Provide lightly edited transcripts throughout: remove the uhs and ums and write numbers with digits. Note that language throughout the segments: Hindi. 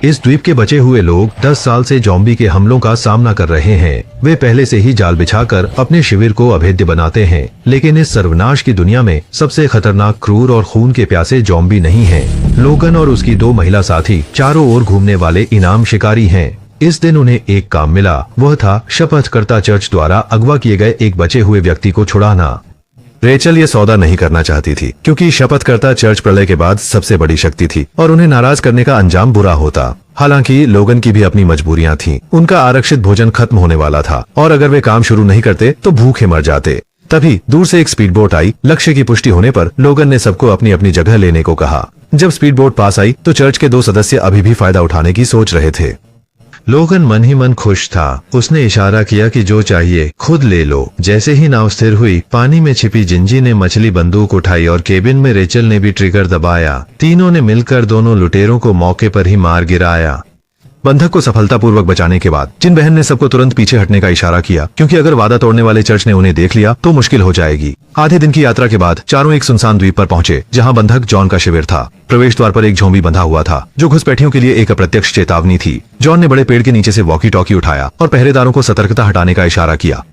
इस द्वीप के बचे हुए लोग 10 साल से ज़ॉम्बी के हमलों का सामना कर रहे हैं। वे पहले से ही जाल बिछाकर अपने शिविर को अभेद्य बनाते हैं, लेकिन इस सर्वनाश की दुनिया में सबसे खतरनाक, क्रूर और खून के प्यासे ज़ॉम्बी नहीं हैं। लोगन और उसकी 2 महिला साथी चारों ओर घूमने वाले इनाम शिकारी हैं। इस दिन उन्हें एक काम मिला, वह था शपथकर्ता चर्च द्वारा अगवा किए गए एक बचे हुए व्यक्ति को छुड़ाना। रेचल ये सौदा नहीं करना चाहती थी, क्योंकि शपथकर्ता चर्च प्रलय के बाद सबसे बड़ी शक्ति थी और उन्हें नाराज करने का अंजाम बुरा होता। हालांकि लोगन की भी अपनी मजबूरियां थीं। उनका आरक्षित भोजन खत्म होने वाला था और अगर वे काम शुरू नहीं करते तो भूखे मर जाते। तभी दूर से एक स्पीड बोट आई। लक्ष्य की पुष्टि होने पर लोगन ने सबको अपनी अपनी जगह लेने को कहा। जब स्पीड बोट पास आई तो चर्च के 2 सदस्य अभी भी फायदा उठाने की सोच रहे थे। लोगन मन ही मन खुश था। उसने इशारा किया कि जो चाहिए खुद ले लो। जैसे ही नाव स्थिर हुई, पानी में छिपी जिंजी ने मछली बंदूक उठाई और केबिन में रेचल ने भी ट्रिगर दबाया। तीनों ने मिलकर दोनों लुटेरों को मौके पर ही मार गिराया। बंधक को सफलतापूर्वक बचाने के बाद जिन बहन ने सबको तुरंत पीछे हटने का इशारा किया, क्योंकि अगर वादा तोड़ने वाले चर्च ने उन्हें देख लिया तो मुश्किल हो जाएगी। आधे दिन की यात्रा के बाद चारों एक सुनसान द्वीप पर पहुंचे, जहां बंधक जॉन का शिविर था। प्रवेश द्वार पर एक ज़ॉम्बी बंधा हुआ था, जो घुसपैठियों के लिए एक अप्रत्यक्ष चेतावनी थी। जॉन ने बड़े पेड़ के नीचे से वॉकी टॉकी उठाया और पहरेदारों को सतर्कता हटाने का इशारा किया।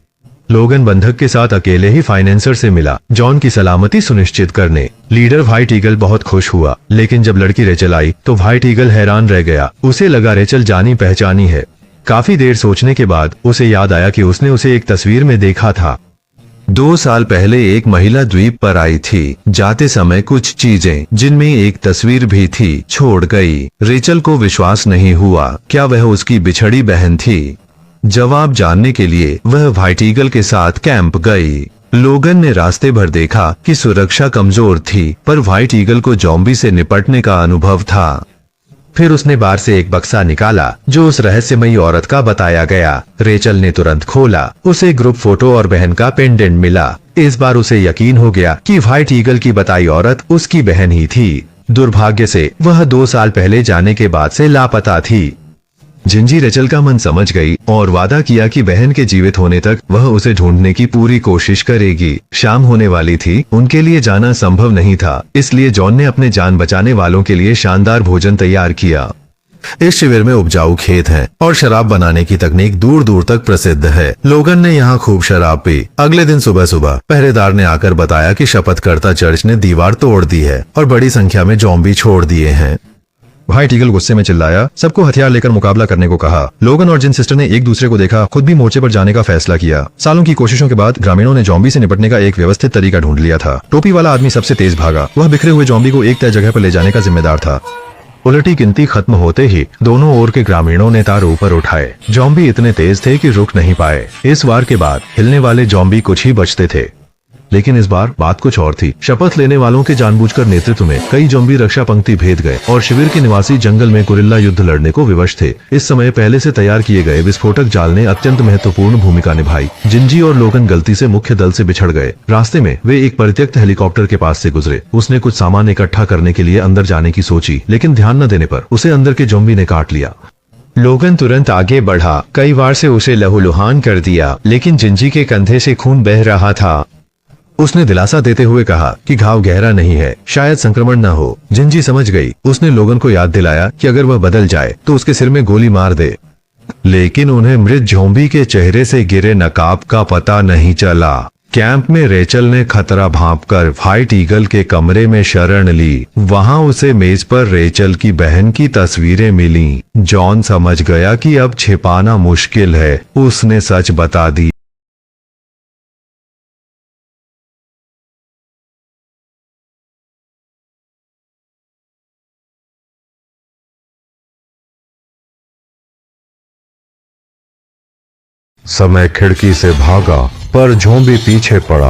लोगन बंधक के साथ अकेले ही फाइनेंसर से मिला, जॉन की सलामती सुनिश्चित करने। लीडर व्हाइट ईगल बहुत खुश हुआ, लेकिन जब लड़की रेचल आई तो व्हाइट ईगल हैरान रह गया। उसे लगा रेचल जानी पहचानी है। काफी देर सोचने के बाद उसे याद आया कि उसने उसे एक तस्वीर में देखा था। 2 साल पहले एक महिला द्वीप पर आई थी। जाते समय कुछ चीजें, जिनमें एक तस्वीर भी थी, छोड़ गई। रेचल को विश्वास नहीं हुआ। क्या वह उसकी बिछड़ी बहन थी? जवाब जानने के लिए वह व्हाइट ईगल के साथ कैंप गई। लोगन ने रास्ते भर देखा कि सुरक्षा कमजोर थी, पर व्हाइट ईगल को ज़ॉम्बी से निपटने का अनुभव था। फिर उसने बार से एक बक्सा निकाला जो उस रहस्यमयी औरत का बताया गया। रेचल ने तुरंत खोला। उसे ग्रुप फोटो और बहन का पेंडेंट मिला। इस बार उसे यकीन हो गया कि व्हाइट ईगल की बताई औरत उसकी बहन ही थी। दुर्भाग्य से वह 2 साल पहले जाने के बाद से लापता थी। जिंजी रेचल का मन समझ गई और वादा किया कि बहन के जीवित होने तक वह उसे ढूंढने की पूरी कोशिश करेगी। शाम होने वाली थी। उनके लिए जाना संभव नहीं था, इसलिए जॉन ने अपने जान बचाने वालों के लिए शानदार भोजन तैयार किया। इस शिविर में उपजाऊ खेत हैं और शराब बनाने की तकनीक दूर दूर तक प्रसिद्ध है। लोगन ने यहाँ खूब शराब पी। अगले दिन सुबह सुबह पहरेदार ने आकर बताया कि शपथकर्ता चर्च ने दीवार तोड़ दी है और बड़ी संख्या में ज़ॉम्बी छोड़ दिए हैं। व्हाइट ईगल गुस्से में चिल्लाया, सबको हथियार लेकर मुकाबला करने को कहा। लोगन और जिन सिस्टर ने एक दूसरे को देखा, खुद भी मोर्चे पर जाने का फैसला किया। सालों की कोशिशों के बाद ग्रामीणों ने ज़ॉम्बी से निपटने का एक व्यवस्थित तरीका ढूंढ लिया था। टोपी वाला आदमी सबसे तेज भागा। वह बिखरे हुए ज़ॉम्बी को एक तय जगह पर ले जाने का जिम्मेदार था। उलटी गिनती खत्म होते ही दोनों ओर के ग्रामीणों ने तार ऊपर उठाए। ज़ॉम्बी इतने तेज थे कि रुक नहीं पाए। इस वार के बाद हिलने वाले ज़ॉम्बी कुछ ही बचते थे, लेकिन इस बार बात कुछ और थी। शपथ लेने वालों के जानबूझकर नेतृत्व में कई ज़ॉम्बी रक्षा पंक्ति भेद गए और शिविर के निवासी जंगल में गुरिल्ला युद्ध लड़ने को विवश थे। इस समय पहले से तैयार किए गए विस्फोटक जाल ने अत्यंत महत्वपूर्ण भूमिका निभाई। जिंजी और लोगन गलती से मुख्य दल से बिछड़ गए। रास्ते में वे एक परित्यक्त हेलीकॉप्टर के पास से गुजरे। उसने कुछ सामान इकट्ठा करने के लिए अंदर जाने की सोची, लेकिन ध्यान न देने पर उसे अंदर के ज़ॉम्बी ने काट लिया। लोगन तुरंत आगे बढ़ा। कई बार से उसे लहूलुहान कर दिया, लेकिन जिंजी के कंधे से खून बह रहा था। उसने दिलासा देते हुए कहा कि घाव गहरा नहीं है, शायद संक्रमण न हो। जिंजी समझ गई। उसने लोगन को याद दिलाया कि अगर वह बदल जाए तो उसके सिर में गोली मार दे, लेकिन उन्हें मृत ज़ॉम्बी के चेहरे से गिरे नकाब का पता नहीं चला। कैंप में रेचल ने खतरा भांपकर व्हाइट ईगल के कमरे में शरण ली। वहां उसे मेज पर रेचल की बहन की तस्वीरें मिली। जॉन समझ गया कि अब छिपाना मुश्किल है। उसने सच बता दी। समय खिड़की से भागा, पर ज़ॉम्बी पीछे पड़ा।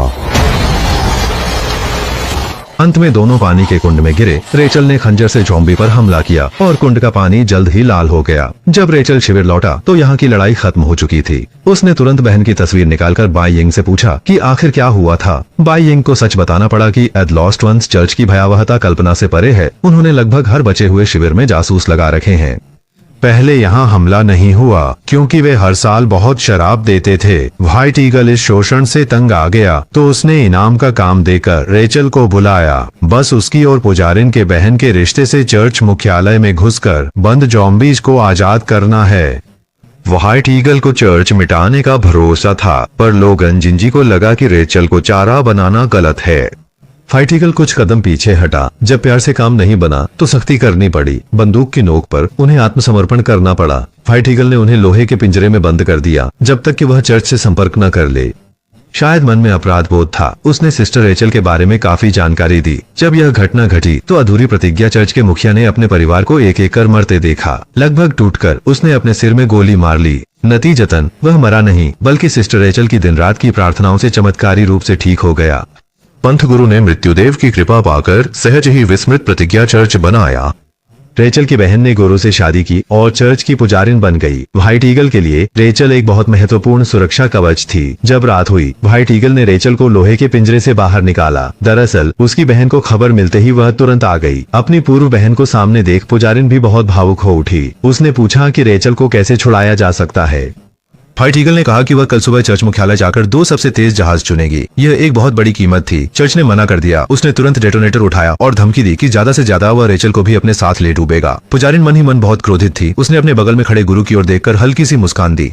अंत में दोनों पानी के कुंड में गिरे। रेचल ने खंजर से ज़ॉम्बी पर हमला किया और कुंड का पानी जल्द ही लाल हो गया। जब रेचल शिविर लौटा तो यहाँ की लड़ाई खत्म हो चुकी थी। उसने तुरंत बहन की तस्वीर निकालकर बाई यिंग से पूछा कि आखिर क्या हुआ था। बाई यिंग को सच बताना पड़ा कि एट लॉस्ट वंस चर्च की भयावहता कल्पना से परे है। उन्होंने लगभग हर बचे हुए शिविर में जासूस लगा रखे हैं। पहले यहाँ हमला नहीं हुआ क्योंकि वे हर साल बहुत शराब देते थे। व्हाइट ईगल इस शोषण से तंग आ गया तो उसने इनाम का काम देकर रेचल को बुलाया। बस उसकी और पुजारिन के बहन के रिश्ते से चर्च मुख्यालय में घुसकर बंद ज़ॉम्बीज को आजाद करना है। व्हाइट ईगल को चर्च मिटाने का भरोसा था, पर लोगन जिंजी को लगा कि रेचल को चारा बनाना गलत है। व्हाइट ईगल कुछ कदम पीछे हटा। जब प्यार से काम नहीं बना तो सख्ती करनी पड़ी। बंदूक की नोक पर उन्हें आत्मसमर्पण करना पड़ा। व्हाइट ईगल ने उन्हें लोहे के पिंजरे में बंद कर दिया जब तक कि वह चर्च से संपर्क न कर ले। शायद मन में अपराध बोध था। उसने सिस्टर रेचल के बारे में काफी जानकारी दी। जब यह घटना घटी तो अधूरी प्रतिज्ञा चर्च के मुखिया ने अपने परिवार को एक एक कर मरते देखा। लगभग टूटकर उसने अपने सिर में गोली मार ली। नतीजतन वह मरा नहीं, बल्कि सिस्टर रेचल की दिन रात की प्रार्थनाओं से चमत्कारी रूप से ठीक हो गया। पंथ गुरु ने मृत्युदेव की कृपा पाकर सहज ही विस्मृत प्रतिज्ञा चर्च बनाया। रेचल की बहन ने गुरु से शादी की और चर्च की पुजारिन बन गई। व्हाइट ईगल के लिए रेचल एक बहुत महत्वपूर्ण सुरक्षा कवच थी। जब रात हुई, व्हाइट ईगल ने रेचल को लोहे के पिंजरे से बाहर निकाला। दरअसल उसकी बहन को खबर मिलते ही वह तुरंत आ गई। अपनी पूर्व बहन को सामने देख पुजारिन भी बहुत भावुक हो उठी। उसने पूछा कि रेचल को कैसे छुड़ाया जा सकता है। व्हाइट ईगल ने कहा कि वह कल सुबह चर्च मुख्यालय जाकर 2 सबसे तेज जहाज चुनेगी। यह एक बहुत बड़ी कीमत थी। चर्च ने मना कर दिया। उसने तुरंत डेटोनेटर उठाया और धमकी दी कि ज्यादा से ज्यादा वह रेचल को भी अपने साथ ले डूबेगा। पुजारिन मन ही मन बहुत क्रोधित थी। उसने अपने बगल में खड़े गुरु की ओर देखकर हल्की सी मुस्कान दी।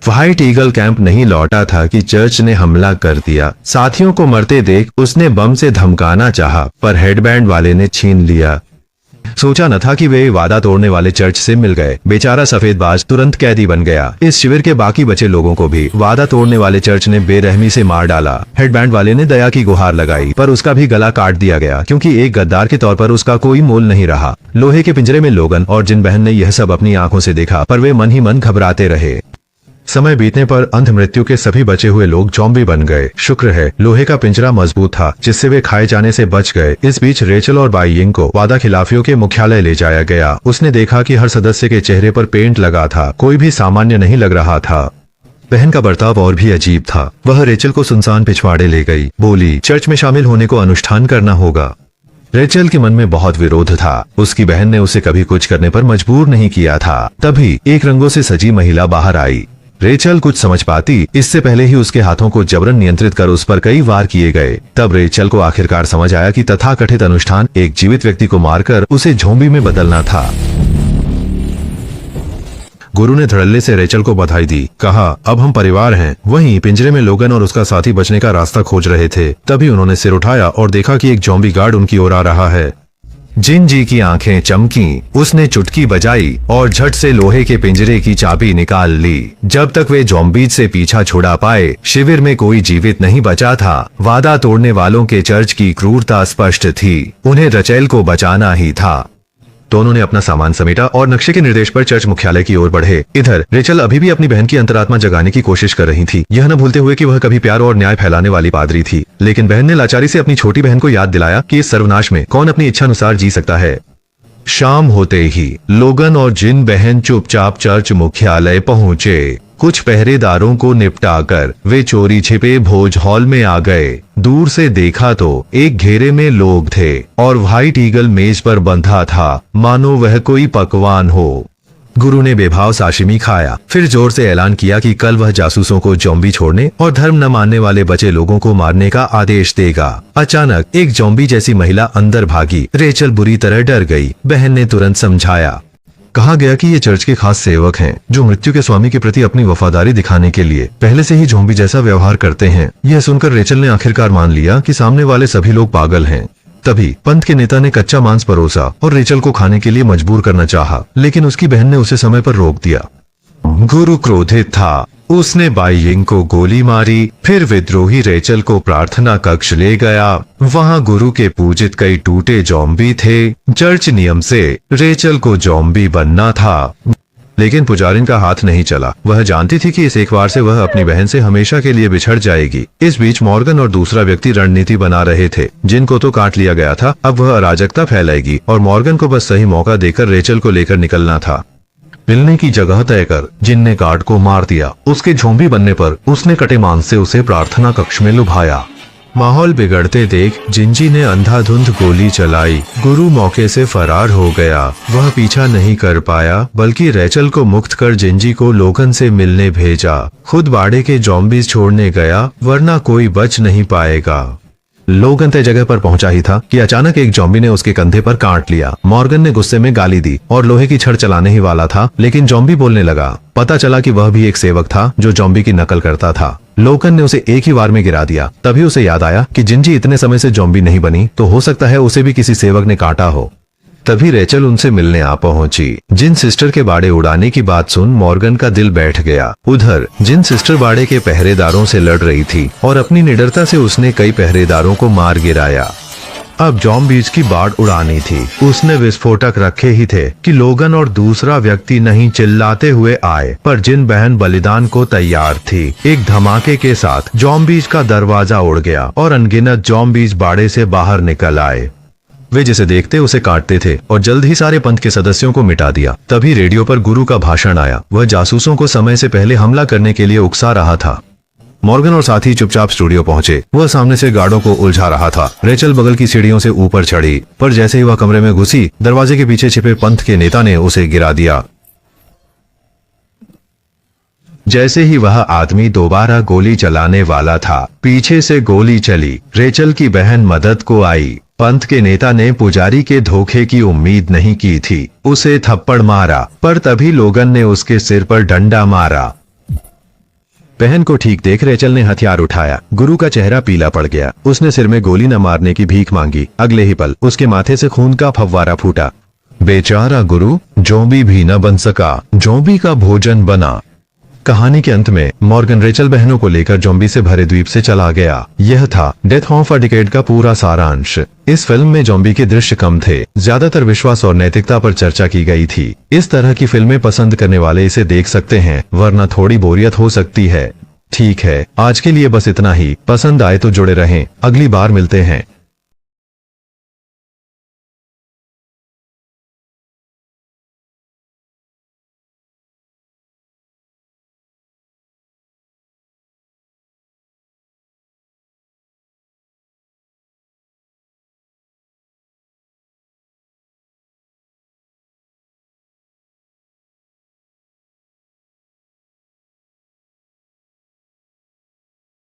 व्हाइट ईगल कैंप नहीं लौटा था कि चर्च ने हमला कर दिया। साथियों को मरते देख उसने बम से धमकाना चाहा, पर हेडबैंड वाले ने छीन लिया। सोचा न था कि वे वादा तोड़ने वाले चर्च से मिल गए। बेचारा सफेदबाज तुरंत कैदी बन गया। इस शिविर के बाकी बचे लोगों को भी वादा तोड़ने वाले चर्च ने बेरहमी से मार डाला। हेडबैंड वाले ने दया की गुहार लगाई, पर उसका भी गला काट दिया गया क्योंकि एक गद्दार के तौर पर उसका कोई मोल नहीं रहा। लोहे के पिंजरे में लोगन और जिन बहन ने यह सब अपनी आंखों से देखा, पर वे मन ही मन घबराते रहे। समय बीतने पर अंध मृत्यु के सभी बचे हुए लोग ज़ॉम्बी बन गए। शुक्र है लोहे का पिंजरा मजबूत था, जिससे वे खाए जाने से बच गए। इस बीच रेचल और बाइयिंग को वादा खिलाफियों के मुख्यालय ले जाया गया। उसने देखा कि हर सदस्य के चेहरे पर पेंट लगा था। कोई भी सामान्य नहीं लग रहा था। बहन का बर्ताव और भी अजीब था। वह रेचल को सुनसान पिछवाड़े ले गई। बोली, चर्च में शामिल होने को अनुष्ठान करना होगा। रेचल के मन में बहुत विरोध था। उसकी बहन ने उसे कभी कुछ करने पर मजबूर नहीं किया था। तभी एक रंगों से सजी महिला बाहर आई। रेचल कुछ समझ पाती इससे पहले ही उसके हाथों को जबरन नियंत्रित कर उस पर कई वार किए गए। तब रेचल को आखिरकार समझ आया कि तथाकथित अनुष्ठान एक जीवित व्यक्ति को मारकर उसे ज़ॉम्बी में बदलना था। गुरु ने धड़ल्ले से रेचल को बधाई दी। कहा, अब हम परिवार हैं। वहीं पिंजरे में लोगन और उसका साथी बचने का रास्ता खोज रहे थे। तभी उन्होंने सिर उठाया और देखा कि एक ज़ॉम्बी गार्ड उनकी ओर आ रहा है। जिंजी की आंखें चमकी। उसने चुटकी बजाई और झट से लोहे के पिंजरे की चाबी निकाल ली। जब तक वे ज़ॉम्बीज से पीछा छुड़ा पाए, शिविर में कोई जीवित नहीं बचा था। वादा तोड़ने वालों के चर्च की क्रूरता स्पष्ट थी। उन्हें रेचल को बचाना ही था। दोनों ने अपना सामान समेटा और नक्शे के निर्देश पर चर्च मुख्यालय की ओर बढ़े। इधर रेचल अभी भी अपनी बहन की अंतरात्मा जगाने की कोशिश कर रही थी, यह न भूलते हुए कि वह कभी प्यार और न्याय फैलाने वाली पादरी थी। लेकिन बहन ने लाचारी से अपनी छोटी बहन को याद दिलाया कि इस सर्वनाश में कौन अपनी इच्छा अनुसार जी सकता है। शाम होते ही लोगन और जिन बहन चुपचाप चर्च मुख्यालय पहुँचे। कुछ पहरेदारों को निपटाकर वे चोरी छिपे भोज हॉल में आ गए। दूर से देखा तो एक घेरे में लोग थे और व्हाइट ईगल मेज पर बंधा था, मानो वह कोई पकवान हो। गुरु ने बेभाव साशिमी खाया, फिर जोर से ऐलान किया कि कल वह जासूसों को ज़ॉम्बी छोड़ने और धर्म न मानने वाले बचे लोगों को मारने का आदेश देगा। अचानक एक ज़ॉम्बी जैसी महिला अंदर भागी। रेचल बुरी तरह डर गई। बहन ने तुरंत समझाया। कहा गया कि ये चर्च के खास सेवक हैं, जो मृत्यु के स्वामी के प्रति अपनी वफादारी दिखाने के लिए पहले से ही ज़ॉम्बी जैसा व्यवहार करते हैं। यह सुनकर रेचल ने आखिरकार मान लिया कि सामने वाले सभी लोग पागल हैं। तभी पंथ के नेता ने कच्चा मांस परोसा और रेचल को खाने के लिए मजबूर करना चाहा, लेकिन उसकी बहन ने उसे समय पर रोक दिया। गुरु क्रोधित था। उसने बाइयिंग को गोली मारी, फिर विद्रोही रेचल को प्रार्थना कक्ष ले गया। वहां गुरु के पूजित कई टूटे ज़ॉम्बी थे। चर्च नियम से रेचल को ज़ॉम्बी बनना था, लेकिन पुजारिन का हाथ नहीं चला। वह जानती थी कि इस एक बार से वह अपनी बहन से हमेशा के लिए बिछड़ जाएगी। इस बीच मॉर्गन और दूसरा व्यक्ति रणनीति बना रहे थे। जिनको तो काट लिया गया था, अब वह अराजकता फैलाएगी और मॉर्गन को बस सही मौका देकर रेचल को लेकर निकलना था। मिलने की जगह तय कर जिन ने गार्ड को मार दिया। उसके ज़ॉम्बी बनने पर उसने कटे मांस से उसे प्रार्थना कक्ष में लुभाया। माहौल बिगड़ते देख जिंजी ने अंधाधुंध गोली चलाई। गुरु मौके से फरार हो गया। वह पीछा नहीं कर पाया बल्कि रेचल को मुक्त कर जिंजी को लोगन से मिलने भेजा। खुद बाड़े के जॉम्बीज छोड़ने गया वरना कोई बच नहीं पाएगा। लोगन तय जगह पर पहुंचा ही था कि अचानक एक जॉम्बी ने उसके कंधे पर काट लिया। मॉर्गन ने गुस्से में गाली दी और लोहे की छड़ चलाने ही वाला था, लेकिन जॉम्बी बोलने लगा। पता चला कि वह भी एक सेवक था जो जॉम्बी की नकल करता था। लोगन ने उसे एक ही वार में गिरा दिया। तभी उसे याद आया कि जिंजी इतने समय से जॉम्बी नहीं बनी तो हो सकता है उसे भी किसी सेवक ने काटा हो। तभी रेचल उनसे मिलने आ पहुंची। जिन सिस्टर के बाड़े उड़ाने की बात सुन मॉर्गन का दिल बैठ गया। उधर जिन सिस्टर बाड़े के पहरेदारों से लड़ रही थी और अपनी निडरता से उसने कई पहरेदारों को मार गिराया। अब जॉम्बीज की बाड़ उड़ानी थी। उसने विस्फोटक रखे ही थे कि लोगन और दूसरा व्यक्ति नहीं चिल्लाते हुए आए, पर जिन बहन बलिदान को तैयार थी। एक धमाके के साथ जॉम्बीज का दरवाजा उड़ गया और अनगिनत जॉम्बीज बाड़े से बाहर निकल आए। वे जिसे देखते उसे काटते थे और जल्द ही सारे पंथ के सदस्यों को मिटा दिया। तभी रेडियो पर गुरु का भाषण आया। वह जासूसों को समय से पहले हमला करने के लिए उकसा रहा था। मॉर्गन और साथी चुपचाप स्टूडियो पहुंचे। वह सामने से गार्डों को उलझा रहा था। रेचल बगल की सीढ़ियों से ऊपर चढ़ी, पर जैसे ही वह कमरे में घुसी दरवाजे के पीछे छिपे पंथ के नेता ने उसे गिरा दिया। जैसे ही वह आदमी दोबारा गोली चलाने वाला था, पीछे से गोली चली। रेचल की बहन मदद को आई। पंथ के नेता ने पुजारी के धोखे की उम्मीद नहीं की थी। उसे थप्पड़ मारा, पर तभी लोगन ने उसके सिर पर डंडा मारा। बहन को ठीक देख रेचल ने हथियार उठाया। गुरु का चेहरा पीला पड़ गया। उसने सिर में गोली न मारने की भीख मांगी। अगले ही पल उसके माथे से खून का फव्वारा फूटा। बेचारा गुरु जॉम्बी भी न बन सका, जॉम्बी का भोजन बना। कहानी के अंत में मॉर्गन रेचल बहनों को लेकर जॉम्बी से भरे द्वीप से चला गया। यह था डेथ ऑफ अ डिकेड का पूरा सारांश। इस फिल्म में जॉम्बी के दृश्य कम थे, ज्यादातर विश्वास और नैतिकता पर चर्चा की गई थी। इस तरह की फिल्में पसंद करने वाले इसे देख सकते हैं, वरना थोड़ी बोरियत हो सकती है। ठीक है, आज के लिए बस इतना ही। पसंद आए तो जुड़े रहें, अगली बार मिलते हैं।